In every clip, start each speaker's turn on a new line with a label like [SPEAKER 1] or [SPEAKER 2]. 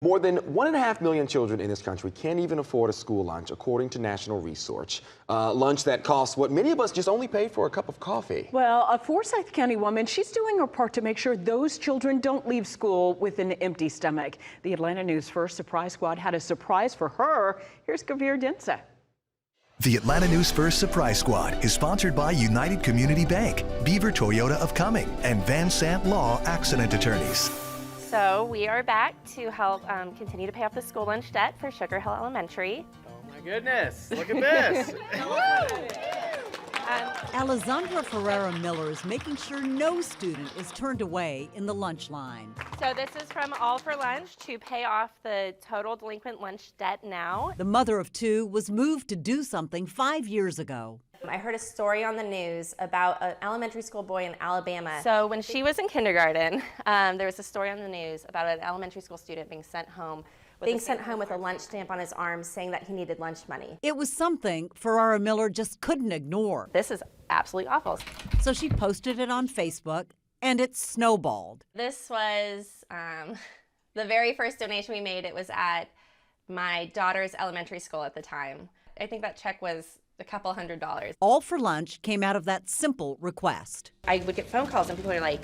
[SPEAKER 1] More than 1.5 million children in this country can't even afford a school lunch, according to national research. Lunch that costs what many of us just only pay for a cup of coffee.
[SPEAKER 2] Well, a Forsyth County woman, she's doing her part to make sure those children don't leave school with an empty stomach. The Atlanta News First Surprise Squad had a surprise for her. Here's Kavir Dinsa.
[SPEAKER 3] The Atlanta News First Surprise Squad is sponsored by United Community Bank, Beaver Toyota of Cumming, and Van Sant Law Accident Attorneys.
[SPEAKER 4] So we are back to help continue to pay off the school lunch debt for Sugar Hill Elementary.
[SPEAKER 5] Oh my goodness, look at this.
[SPEAKER 6] Alessandra Miller is making sure no student is turned away in the lunch line.
[SPEAKER 4] So this is from All for Lunch to pay off the total delinquent lunch debt now.
[SPEAKER 6] The mother of two was moved to do something 5 years ago.
[SPEAKER 7] I heard a story on the news about an elementary school boy in Alabama.
[SPEAKER 4] So when she was in kindergarten, there was a story on the news about an elementary school student being sent home with a lunch stamp on his arm saying that he needed lunch money.
[SPEAKER 6] It was something Ferrara Miller just couldn't ignore.
[SPEAKER 4] This is absolutely awful.
[SPEAKER 6] So she posted it on Facebook, and it snowballed.
[SPEAKER 7] This was the very first donation we made. It was at my daughter's elementary school at the time. I think that check was a couple $100.
[SPEAKER 6] All for Lunch came out of that simple request.
[SPEAKER 4] I would get phone calls and people are like,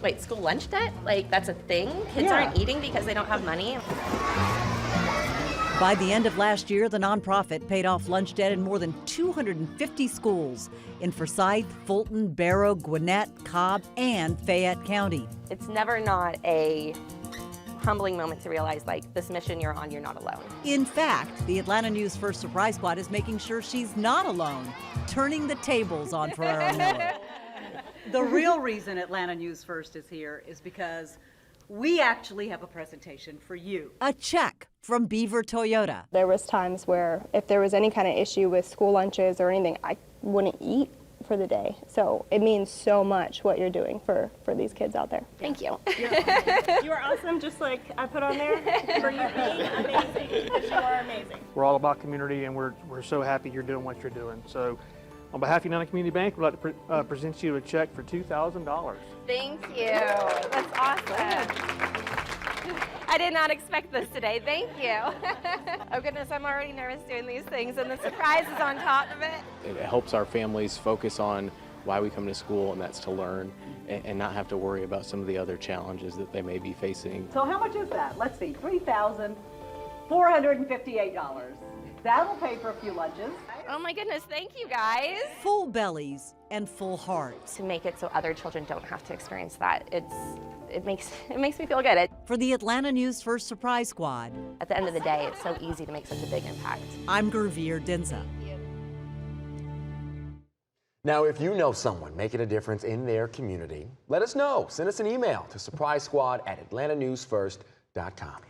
[SPEAKER 4] wait, school lunch debt? Like, that's a thing? Kids aren't eating because they don't have money?
[SPEAKER 6] By the end of last year, the nonprofit paid off lunch debt in more than 250 schools in Forsyth, Fulton, Barrow, Gwinnett, Cobb, and Fayette County.
[SPEAKER 4] It's never not a humbling moment to realize, like, this mission you're on, you're not alone.
[SPEAKER 6] In fact, the Atlanta News First Surprise Squad is making sure she's not alone, turning the tables on Ferrara Miller.
[SPEAKER 8] The real reason Atlanta News First is here is because we actually have a presentation for you.
[SPEAKER 6] A check from Beaver Toyota.
[SPEAKER 9] There was times where if there was any kind of issue with school lunches or anything, I wouldn't eat for the day. So it means so much what you're doing for these kids out there.
[SPEAKER 4] Thank you.
[SPEAKER 9] You are awesome, just like I put on there. For you being amazing, because you are amazing.
[SPEAKER 5] We're all about community, and we're so happy you're doing what you're doing. So on behalf of United Community Bank, we'd like to present you a check for $2,000.
[SPEAKER 4] Thank you. That's awesome. I did not expect this today. Thank you. Oh goodness, I'm already nervous doing these things, and the surprise is on top of it.
[SPEAKER 10] It helps our families focus on why we come to school, and that's to learn and not have to worry about some of the other challenges that they may be facing.
[SPEAKER 8] So how much is that? Let's see, $3,458. That'll pay for a few lunches.
[SPEAKER 4] Oh my goodness, thank you guys.
[SPEAKER 6] Full bellies and full hearts.
[SPEAKER 4] To make it so other children don't have to experience that, it makes me feel good.
[SPEAKER 6] For the Atlanta News First Surprise Squad,
[SPEAKER 4] At the end of the day, it's so easy to make such a big impact.
[SPEAKER 6] I'm Kavir Dinsa.
[SPEAKER 1] Now, if you know someone making a difference in their community, let us know. Send us an email to surprisesquad@atlantanewsfirst.com.